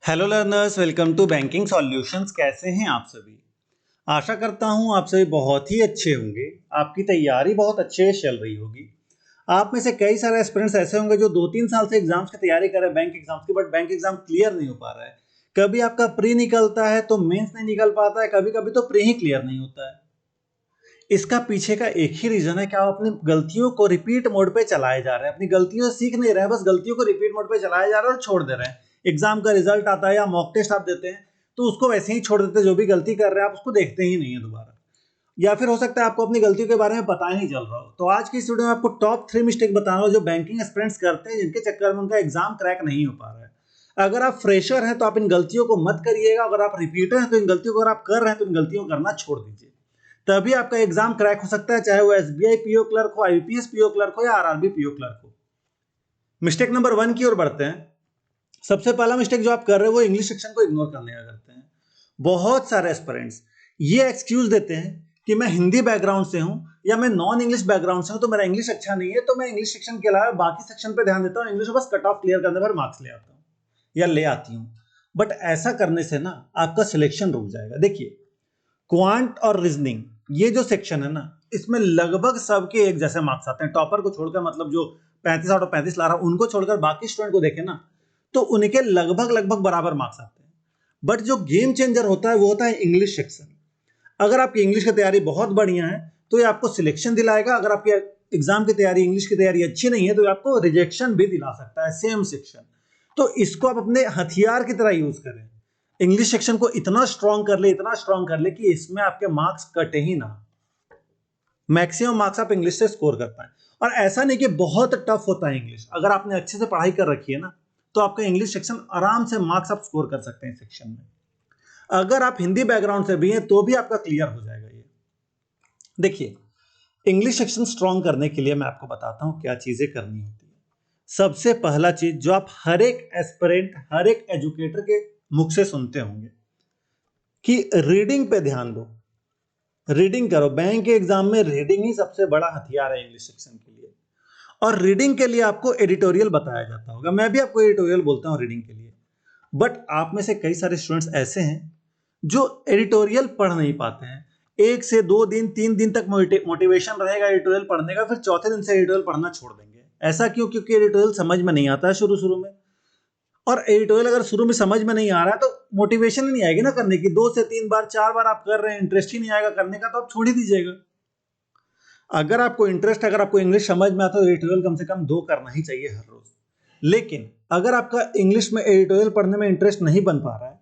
Hello learners, welcome to banking solutions. कैसे हैं आप सभी? आशा करता हूं आप सभी बहुत ही अच्छे होंगे। आपकी तैयारी बहुत अच्छे से चल रही होगी। आप में से कई सारे एस्पिरेंट्स ऐसे होंगे जो 2-3 साल से एग्जाम्स की तैयारी कर रहे हैं, बैंक एग्जाम्स की, बट बैंक एग्जाम क्लियर नहीं हो पा रहा है। कभी आपका प्री निकलता है तो मेंस नहीं निकल पाता है, कभी कभी तो प्री ही क्लियर नहीं होता है। इसका पीछे का एक ही रीजन है कि आप अपनी गलतियों को रिपीट मोड पे चलाए जा रहे हैं। अपनी गलतियों से सीख नहीं रहे हैं, बस गलतियों को रिपीट मोड पे चलाए जा रहे हैं और छोड़ दे रहे हैं। एग्जाम का रिजल्ट आता है या मॉक टेस्ट आप देते हैं तो उसको वैसे ही छोड़ देते हैं। जो भी गलती कर रहे हैं आप उसको देखते ही नहीं है दोबारा। या फिर हो सकता है आपको अपनी गलतियों के बारे में पता ही नहीं चल रहा हो। तो आज की इस वीडियो में आपको टॉप 3 मिस्टेक बता रहा हूं जो बैंकिंग एस्पिरेंट्स करते हैं, जिनके चक्कर में उनका एग्जाम क्रैक नहीं हो पा रहा है। अगर आप फ्रेशर हैं तो आप इन गलतियों को मत करिएगा। अगर आप रिपीटर हैं तो इन गलतियों को अगर आप कर रहे हैं तो इन गलतियों को करना छोड़ दीजिए। तभी आपका एग्जाम क्रैक हो सकता है, चाहे वो एसबीआई पीओ क्लर्क हो, आईपीएस पीओ क्लर्क हो या आरआरबी पीओ क्लर्क हो। मिस्टेक नंबर 1 की ओर बढ़ते हैं। सबसे पहला मिस्टेक जो आप कर रहे हो वो इंग्लिश सेक्शन को इग्नोर करने का करते हैं। बहुत सारे एस्पिरेंट्स ये एक्सक्यूज देते हैं कि मैं हिंदी बैकग्राउंड से हूं या मैं नॉन इंग्लिश बैकग्राउंड से हूं तो मेरा इंग्लिश अच्छा नहीं है, तो मैं इंग्लिश सेक्शन के अलावा बाकी सेक्शन पे ध्यान देता हूं, इंग्लिश में बस कट ऑफ क्लियर करने पर मार्क्स ले आता हूं या ले आती हूं। बट ऐसा करने से ना आपका सिलेक्शन रुक जाएगा। देखिए, क्वांट और रीजनिंग ये जो सेक्शन है ना, इसमें लगभग सबके एक जैसे मार्क्स आते हैं। टॉपर को छोड़कर, मतलब जो 35 आउट ऑफ 35 ला रहा है उनको छोड़कर बाकी स्टूडेंट को देखें ना, तो उनके लगभग लगभग बराबर मार्क्स आते हैं। बट जो गेम चेंजर होता है वो होता है इंग्लिश सेक्शन। अगर आपकी इंग्लिश की तैयारी बहुत बढ़िया है तो ये आपको सिलेक्शन दिलाएगा। अगर आपकी एग्जाम की तैयारी, इंग्लिश की तैयारी अच्छी नहीं है तो ये आपको रिजेक्शन भी दिला सकता है, सेम सेक्शन। तो इसको आप अपने हथियार की तरह यूज करें। इंग्लिश सेक्शन को इतना स्ट्रांग कर ले, इतना स्ट्रांग कर ले कि इसमें आपके मार्क्स कटे ही ना। मैक्सिमम मार्क्स आप इंग्लिश से स्कोर कर पाए। और ऐसा नहीं कि बहुत टफ होता है इंग्लिश। अगर आपने अच्छे से पढ़ाई कर रखी है ना तो आपका इंग्लिश सेक्शन आराम से मार्क्स आप स्कोर कर सकते हैं सेक्शन में। अगर आप हिंदी बैकग्राउंड से भी हैं तो भी आपका क्लियर हो जाएगा ये। देखिए, इंग्लिश सेक्शन स्ट्रांग करने के लिए मैं आपको बताता हूं क्या चीजें करनी होती है। सबसे पहला चीज जो आप हर एक एस्पिरेंट, हर एक एजुकेटर के मुख से सुनते होंगे कि रीडिंग पे ध्यान दो, रीडिंग करो। बैंक के एग्जाम में रीडिंग ही सबसे बड़ा हथियार है इंग्लिश सेक्शन के लिए। और रीडिंग के लिए आपको एडिटोरियल बताया जाता होगा, मैं भी आपको एडिटोरियल बोलता हूं रीडिंग के लिए। बट आप में से कई सारे स्टूडेंट्स ऐसे हैं जो एडिटोरियल पढ़ नहीं पाते हैं। 1 से 2 दिन, 3 दिन तक मोटिवेशन रहेगा एडिटोरियल पढ़ने का, फिर चौथे दिन से एडिटोरियल पढ़ना छोड़ देंगे। ऐसा क्यों? क्योंकि एडिटोरियल समझ में नहीं आता है शुरू शुरू में। और एडिटोरियल अगर शुरू में समझ में नहीं आ रहा है तो मोटिवेशन ही नहीं आएगी ना करने की। 2 से 3 बार, 4 बार आप कर रहे हैं, इंटरेस्ट ही नहीं आएगा करने का, तो आप छोड़ ही दीजिएगा। अगर आपको इंटरेस्ट, अगर आपको इंग्लिश समझ में आता है तो एडिटोरियल कम से कम 2 करना ही चाहिए हर रोज। लेकिन अगर आपका इंग्लिश में एडिटोरियल पढ़ने में इंटरेस्ट नहीं बन पा रहा है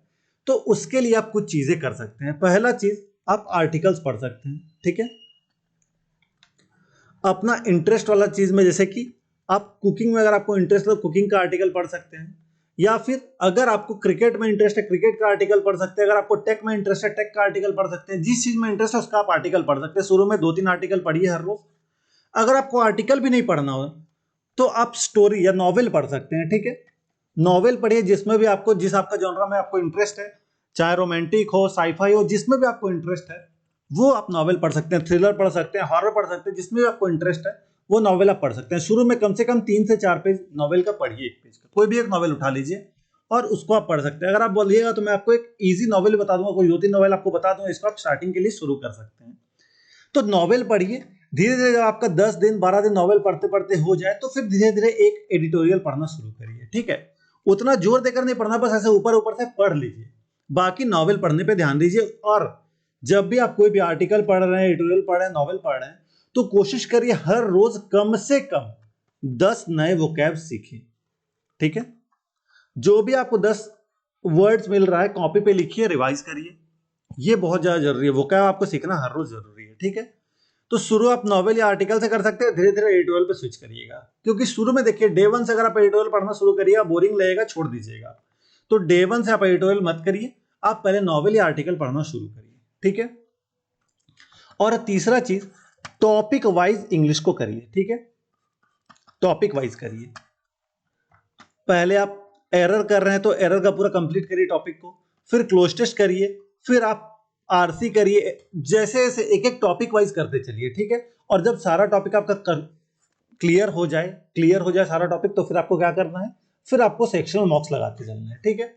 तो उसके लिए आप कुछ चीजें कर सकते हैं। पहला चीज, आप आर्टिकल्स पढ़ सकते हैं। ठीक है, अपना इंटरेस्ट वाला चीज में, जैसे कि आप कुकिंग में अगर आपको इंटरेस्ट है तो कुकिंग का आर्टिकल पढ़ सकते हैं। या फिर अगर आपको क्रिकेट में इंटरेस्ट है, क्रिकेट का आर्टिकल पढ़ सकते हैं। अगर आपको टेक में इंटरेस्ट है, टेक का आर्टिकल पढ़ सकते हैं। जिस चीज में इंटरेस्ट है उसका आप आर्टिकल पढ़ सकते हैं। शुरू में 2-3 आर्टिकल पढ़िए हर रोज। अगर आपको आर्टिकल भी नहीं पढ़ना हो तो आप स्टोरी या नॉवेल पढ़ सकते हैं। ठीक है, नॉवेल पढ़िए जिसमें भी आपको, जिस आपका जॉनरा में आपको इंटरेस्ट है, चाहे रोमांटिक हो, साईफाई हो, जिसमें भी आपको इंटरेस्ट है वो आप नॉवेल पढ़ सकते हैं। थ्रिलर पढ़ सकते हैं, हॉरर पढ़ सकते हैं, जिसमें भी आपको इंटरेस्ट है वो नॉवेल आप पढ़ सकते हैं। शुरू में कम से कम 3 से 4 पेज नॉवेल का पढ़िए, एक पेज का कोई भी एक नॉवेल उठा लीजिए और उसको आप पढ़ सकते हैं। अगर आप बोलिएगा तो मैं आपको एक इजी नॉवेल बता दूंगा, कोई 2-3 नॉवेल आपको बता दूंगा, इसको आप स्टार्टिंग के लिए शुरू कर सकते हैं। तो नॉवेल पढ़िए। धीरे धीरे जब आपका 10 दिन 12 दिन नॉवेल पढ़ते पढ़ते हो जाए तो फिर धीरे धीरे एक एडिटोरियल पढ़ना शुरू करिए। ठीक है, उतना जोर देकर नहीं पढ़ना, बस ऐसे ऊपर ऊपर से पढ़ लीजिए। बाकी नॉवेल पढ़ने पे ध्यान दीजिए। और जब भी आप कोई भी आर्टिकल पढ़ रहे हैं, एडिटोरियल पढ़ रहे हैं, नॉवेल पढ़ रहे हैं, तो कोशिश करिए हर रोज कम से कम 10 नए वोकैब सीखिए। ठीक है, जो भी आपको 10 वर्ड्स मिल रहा है कॉपी पे लिखिए, रिवाइज करिए। ये बहुत ज्यादा जरूरी है, वोकैब आपको सीखना हर रोज जरूरी है। ठीक है, तो शुरू आप नॉवेल या आर्टिकल से कर सकते हैं, धीरे धीरे एडिटोरियल पे स्विच करिएगा। क्योंकि शुरू में देखिए, डे 1 से अगर आप एडिटोरियल पढ़ना शुरू करिएगा, बोरिंग लगेगा, छोड़ दीजिएगा। तो डे 1 से आप एडिटोरियल मत करिए, आप पहले नॉवेल या आर्टिकल पढ़ना शुरू करिए। ठीक है, और तीसरा चीज, टॉपिक वाइज इंग्लिश को करिए। ठीक है, टॉपिक वाइज करिए। पहले आप एरर कर रहे हैं तो एरर का पूरा कंप्लीट करिए टॉपिक को, फिर क्लोज टेस्ट करिए, फिर आप आरसी करिए। जैसे जैसे एक एक टॉपिक वाइज करते चलिए। ठीक है, और जब सारा टॉपिक आपका क्लियर हो जाए सारा टॉपिक, तो फिर आपको क्या करना है, फिर आपको सेक्शनल मॉक्स लगाते चलना है। ठीक है,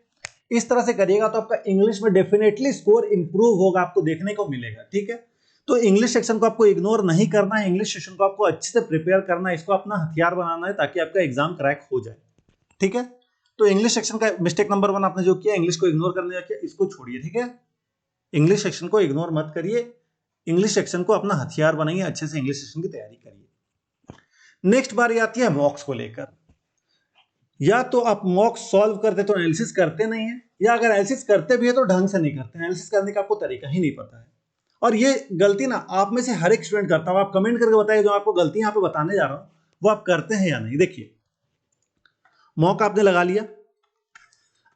इस तरह से करिएगा तो आपका इंग्लिश में डेफिनेटली स्कोर इंप्रूव होगा, आपको देखने को मिलेगा। ठीक है, तो इंग्लिश सेक्शन को आपको इग्नोर नहीं करना है, इंग्लिश सेक्शन को आपको अच्छे से प्रिपेयर करना है, इसको अपना हथियार बनाना है ताकि आपका एग्जाम क्रैक हो जाए। ठीक है, तो इंग्लिश सेक्शन का मिस्टेक नंबर 1 आपने जो किया, इंग्लिश को इग्नोर करने का किया, इसको छोड़िए। ठीक है, इंग्लिश सेक्शन को इग्नोर मत करिए, इंग्लिश सेक्शन को अपना हथियार बनाइए, अच्छे से इंग्लिश सेक्शन की तैयारी करिए। नेक्स्ट बारी आती है मॉक्स को लेकर। या तो आप मॉक सॉल्व करते तो एनालिसिस करते नहीं है, या अगर एनालिसिस करते भी है तो ढंग से नहीं करते, एनालिसिस करने का आपको तरीका ही नहीं पता है। और ये गलती ना आप में से हर एक स्टूडेंट करता है। आप कमेंट करके बताइए जो आपको गलती यहाँ पे बताने जा रहा हूं वो आप करते हैं या नहीं। देखिए, मॉक आपने लगा लिया,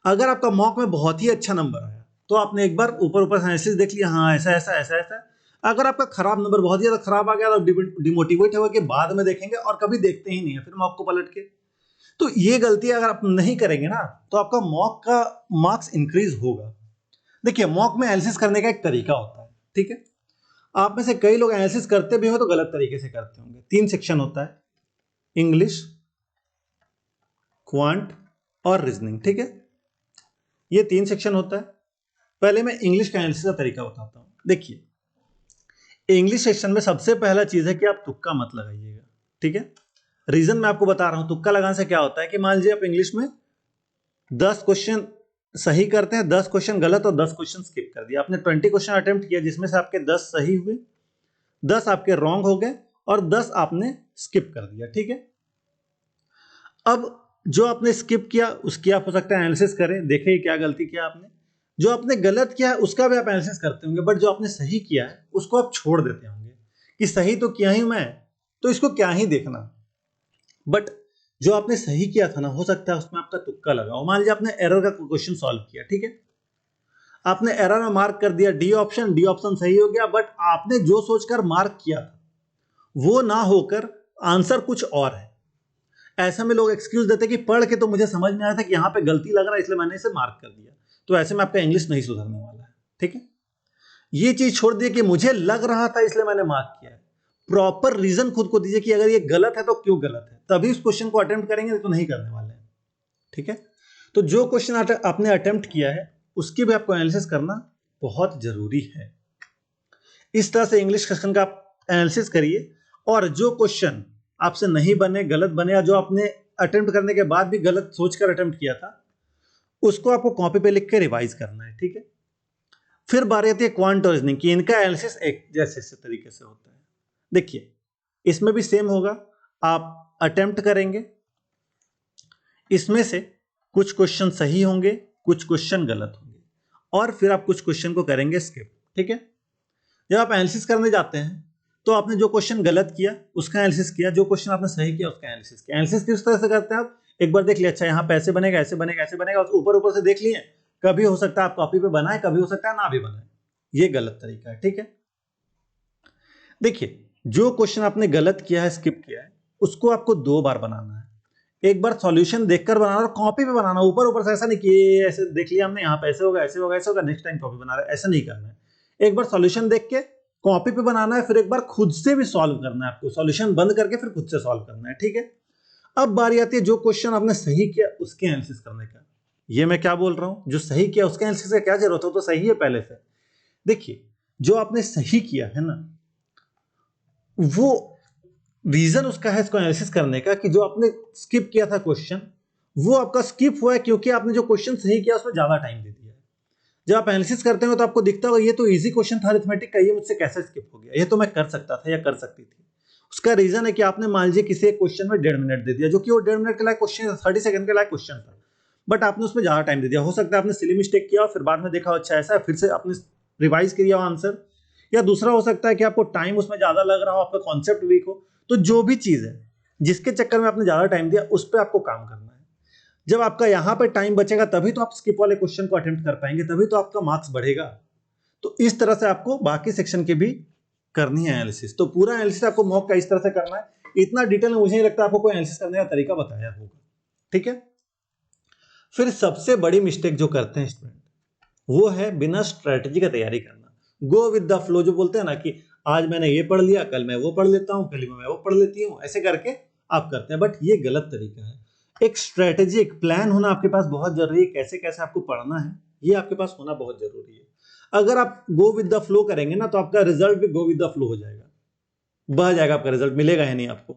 अगर आपका मॉक में बहुत ही अच्छा नंबर आया तो आपने एक बार ऊपर ऊपर एनालिसिस देख लिया, हाँ ऐसा ऐसा ऐसा ऐसा। अगर आपका खराब नंबर बहुत ही ज्यादा खराब आ गया तो डिमोटिवेट होगा कि बाद में देखेंगे, और कभी देखते ही नहीं है फिर मॉक को पलट के। तो ये गलती अगर आप नहीं करेंगे ना तो आपका मॉक का मार्क्स इंक्रीज होगा। देखिए, मॉक में एनालिसिस करने का एक तरीका होता है। ठीक है, आप में से कई लोग एनालिसिस करते भी हो तो गलत तरीके से करते होंगे। 3 सेक्शन होता है, इंग्लिश, क्वांट और रीजनिंग। ठीक है, ये 3 सेक्शन होता है। पहले मैं इंग्लिश का एनालिसिस का तरीका बताता हूं। देखिए, इंग्लिश सेक्शन में सबसे पहला चीज है कि आप तुक्का मत लगाइएगा। ठीक है, रीजन मैं आपको बता रहा हूं, तुक्का लगाने से क्या होता है कि मान लीजिए आप इंग्लिश में 10 क्वेश्चन सही करते हैं, 10 क्वेश्चन गलत और 10 क्वेश्चन स्किप कर दिया। आपने 20 क्वेश्चन अटेम्प्ट किया जिसमें से आपके 10 सही हुए, 10 आपके रॉन्ग हो गए और 10 आपने स्किप कर दिया। ठीक है, अब जो आपने स्किप किया उसकी आप हो सकता है एनालिसिस करें, देखें क्या गलती किया आपने। जो आपने गलत किया है उसका भी आप एनालिसिस करते होंगे, बट जो आपने सही किया है उसको आप छोड़ देते होंगे कि सही तो किया ही मैं, तो इसको क्या ही देखना। बट जो आपने सही किया था ना, हो सकता है उसमें आपका तुक्का लगा हो। मान लीजिए आपने एरर का क्वेश्चन सॉल्व किया, ठीक है, आपने एरर में मार्क कर दिया डी ऑप्शन सही हो गया, बट आपने जो सोचकर मार्क किया था वो ना होकर आंसर कुछ और है। ऐसे में लोग एक्सक्यूज देते कि पढ़ के तो मुझे समझ में आया था कि यहां पे गलती लग रहा है इसलिए मैंने इसे मार्क कर दिया। तो ऐसे में आपका इंग्लिश नहीं सुधरने वाला है। ठीक है, ये चीज छोड़ दिए कि मुझे लग रहा था इसलिए मैंने मार्क किया है। प्रॉपर रीजन खुद को दीजिए कि अगर ये गलत है तो क्यों गलत है, तभी उस क्वेश्चन को अटेम्प्ट करेंगे, तो नहीं करने वाले हैं। ठीक है, तो जो क्वेश्चन आपने अटेम्प्ट किया है उसकी भी आपको एनालिसिस करना बहुत जरूरी है। इस तरह से इंग्लिश क्वेश्चन का आप एनालिसिस करिए, और जो क्वेश्चन आपसे नहीं बने, गलत बने, या जो आपने अटेम्प्ट करने के बाद भी गलत सोचकर अटेम्प्ट किया था उसको आपको कॉपी पे लिख के रिवाइज करना है। ठीक है, फिर बारी आती है क्वांट और रीजनिंग की। इनका एनालिसिस एक जैसे तरीके से होता है। देखिए, इसमें भी सेम होगा, आप अटेम्प्ट करेंगे, इसमें से कुछ क्वेश्चन सही होंगे, कुछ क्वेश्चन गलत होंगे, और फिर आप कुछ क्वेश्चन को करेंगे स्किप। ठीक है, जब आप एनालिसिस करने जाते हैं तो आपने जो क्वेश्चन गलत किया उसका एनालिसिस किया, जो क्वेश्चन आपने सही किया उसका एनालिसिस किया। एनालिसिस किस तरह से करते हैं आप, एक बार देख लिया, अच्छा यहाँ पे ऐसे बनेगा, ऐसे बनेगा, ऐसे बनेगा, ऊपर ऊपर से देख लिए। कभी हो सकता है आप कॉपी पे बनाए, कभी हो सकता है ना भी बनाए, ये गलत तरीका है। ठीक है, देखिए, जो क्वेश्चन आपने गलत किया है, स्किप किया है, उसको आपको 2 बार बनाना है। एक बार सॉल्यूशन देखकर बनाना और कॉपी पे बनाना, ऊपर ऊपर से ऐसा नहीं कि ऐसे देख लिया हमने, यहाँ पे ऐसे होगा, ऐसे होगा, ऐसे होगा, नेक्स्ट टाइम कॉपी बना रहे, ऐसा नहीं करना है। एक बार सॉल्यूशन देख के कॉपी पे बनाना है, फिर एक बार खुद से भी सॉल्व करना है आपको, सॉल्यूशन बंद करके फिर खुद से सॉल्व करना है। ठीक है, अब बारी आती है जो क्वेश्चन आपने सही किया उसके एनालिसिस करने का। ये मैं क्या बोल रहा हूं, जो सही किया उसके एनालिसिस का क्या जरूरत हो, तो सही है पहले से। देखिए, जो आपने सही किया है ना, वो रीजन उसका है इसको एनालिसिस करने का कि जो आपने स्किप किया था क्वेश्चन, वो आपका स्किप हुआ है क्योंकि आपने जो क्वेश्चन सही किया उसमें ज्यादा टाइम दे दिया है। जब आप एनालिसिस करते हो तो आपको दिखता होगा ये तो इजी क्वेश्चन था अरिथमेटिक का, ये मुझसे कैसे स्किप हो गया, ये तो मैं कर सकता था या कर सकती थी। उसका रीजन है कि आपने मान लीजिए किसी एक क्वेश्चन में 1.5 मिनट दे दिया, जो कि वो 1.5 मिनट के लायक क्वेश्चन, 30 सेकंड के लायक क्वेश्चन था, बट आपने उसमें ज्यादा टाइम दे दिया। हो सकता है आपने सिली मिस्टेक किया और फिर बाद में देखा अच्छा ऐसा है, फिर से आपने रिवाइज किया आंसर, या दूसरा हो सकता है कि आपको टाइम उसमें ज्यादा लग रहा हो, आपका कॉन्सेप्ट वीक हो। तो जो भी चीज है जिसके चक्कर में आपने ज्यादा टाइम दिया उस पर आपको काम करना है। जब आपका यहां पर टाइम बचेगा तभी तो आप स्किप वाले क्वेश्चन को अटेम्प्ट कर पाएंगे, तभी तो आपका मार्क्स बढ़ेगा। तो इस तरह से आपको बाकी सेक्शन की भी करनी है एनालिसिस। तो पूरा एनालिसिस आपको मॉक का इस तरह से करना है। इतना डिटेल में मुझे नहीं लगता आपको कोई एनालिसिस करने का तरीका बताया होगा। ठीक है, फिर सबसे बड़ी मिस्टेक जो करते हैं स्टूडेंट वो है बिना स्ट्रेटेजी का तैयारी करना, गो विद द फ्लो। जो बोलते हैं ना कि आज मैंने ये पढ़ लिया, कल मैं वो पढ़ लेता हूं, कल मैं वो पढ़ लेती हूं, ऐसे करके आप करते हैं, बट ये गलत तरीका है। एक स्ट्रेटेजी, एक प्लान होना आपके पास बहुत जरूरी है। कैसे कैसे आपको पढ़ना है ये आपके पास होना बहुत जरूरी है। अगर आप गो विद द फ्लो करेंगे ना तो आपका रिजल्ट भी गो विद द फ्लो हो जाएगा, बह जाएगा, आपका रिजल्ट मिलेगा ही नहीं आपको।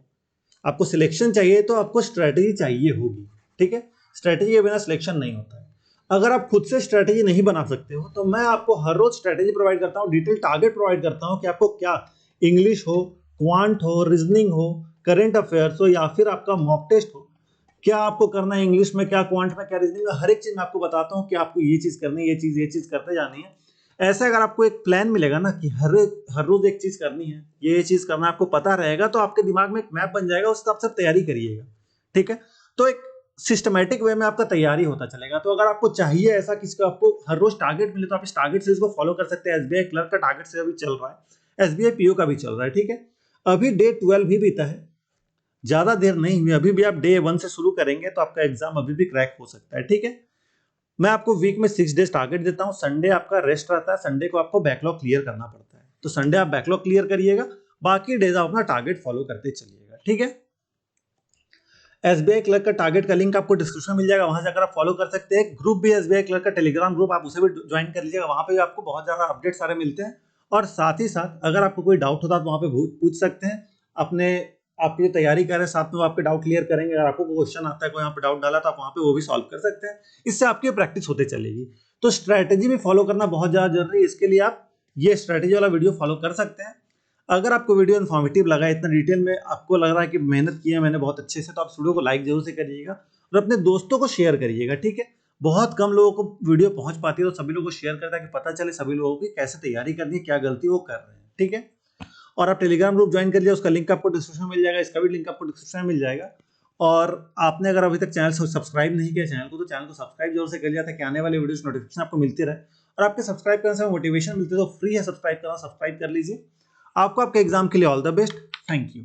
आपको सिलेक्शन चाहिए तो आपको स्ट्रेटेजी चाहिए होगी, ठीक है। स्ट्रेटेजी के बिना सिलेक्शन नहीं होता है। अगर आप खुद से स्ट्रेटेजी नहीं बना सकते हो तो मैं आपको हर रोज स्ट्रेटेजी प्रोवाइड करता हूँ, डिटेल टारगेट प्रोवाइड करता हूँ कि आपको क्या, इंग्लिश हो, क्वांट हो, रीजनिंग हो, करंट अफेयर्स हो या फिर आपका मॉक टेस्ट हो, क्या आपको करना है इंग्लिश में, क्या क्वांट में, क्या रीजनिंग में, हर एक चीज मैं आपको बताता हूँ कि आपको ये चीज करनी है, ये चीज करते जानी है। ऐसे अगर आपको एक प्लान मिलेगा ना कि हर रोज एक चीज करनी है, ये चीज करना आपको पता रहेगा, तो आपके दिमाग में एक मैप बन जाएगा, उस हिसाब से तैयारी करिएगा, ठीक है। तो एक सिस्टमेटिक वे में आपका तैयारी होता चलेगा। तो अगर आपको चाहिए ऐसा किसी का आपको हर रोज टारगेट मिले तो आप इस टारगेट सीरीज को फॉलो कर सकते हैं। एसबीआई क्लर्क का टारगेट सीरीज अभी चल रहा है, एसबीआई पीओ का भी चल रहा है, ठीक है। अभी डे 12 भी बीता है, ज्यादा देर नहीं हुई, अभी भी आप डे 1 से शुरू करेंगे तो आपका एग्जाम अभी भी क्रैक हो सकता है, ठीक है। मैं आपको वीक में 6 डेज टारगेट देता हूं। संडे आपका रेस्ट रहता है, संडे को आपको बैकलॉग क्लियर करना पड़ता है, तो संडे आप बैकलॉग क्लियर करिएगा, बाकी डेज आप अपना टारगेट फॉलो करते चलिएगा, ठीक है। एसबीआई क्लर्क का टारगेट का लिंक आपको डिस्क्रिप्शन में मिल जाएगा, वहां जाकर आप फॉलो कर सकते हैं। ग्रुप भी एसबीआई क्लर्क का टेलीग्राम ग्रुप, आप उसे भी ज्वाइन कर लीजिएगा, वहां पे भी आपको बहुत ज्यादा अपडेट सारे मिलते हैं। और साथ ही साथ अगर आपको कोई डाउट होता है तो वहां पे पूछ सकते हैं अपने, आपकी जो तैयारी कर रहे हैं साथ में वो आपके डाउट क्लियर करेंगे। अगर आपको कोई क्वेश्चन आता है, कोई यहाँ पे डाउट डाला तो आप वहां पे वो भी सॉल्व कर सकते हैं। इससे आपकी प्रैक्टिस होते चलेगी। तो स्ट्रैटेजी भी फॉलो करना बहुत ज्यादा जरूरी है, इसके लिए आप ये स्ट्रैटेजी वाला वीडियो फॉलो कर सकते हैं। अगर आपको वीडियो इन्फॉर्मेटिव लगा, इतना डिटेल में आपको लग रहा है कि मेहनत की है मैंने बहुत अच्छे से, तो आप इस वीडियो को लाइक जरूर से करिएगा और अपने दोस्तों को शेयर करिएगा, ठीक है। बहुत कम लोगों को वीडियो पहुंच पाती है, तो सभी लोगों को शेयर करता है कि पता चले सभी लोगों की कैसे तैयारी करनी है, क्या गलती वो कर रहे हैं, ठीक है। और आप टेलीग्राम ग्रुप ज्वाइन कर लिया, उसका लिंक आपको डिस्क्रिप्शन में मिल जाएगा, इसका भी लिंक आपको डिस्क्रिप्शन में मिल जाएगा। और आपने अगर अभी तक चैनल सब्सक्राइब नहीं किया चैनल को, तो चैनल को सब्सक्राइब जरूर से कर लिया, ताकि आने वाले वीडियोस नोटिफिकेशन आपको मिलती रहे। और आपके सब्सक्राइब करने से मोटिवेशन मिलती है, तो फ्री है सब्सक्राइब करना, सब्सक्राइब कर लीजिए। आपको आपके एग्जाम के लिए all the best, thank you.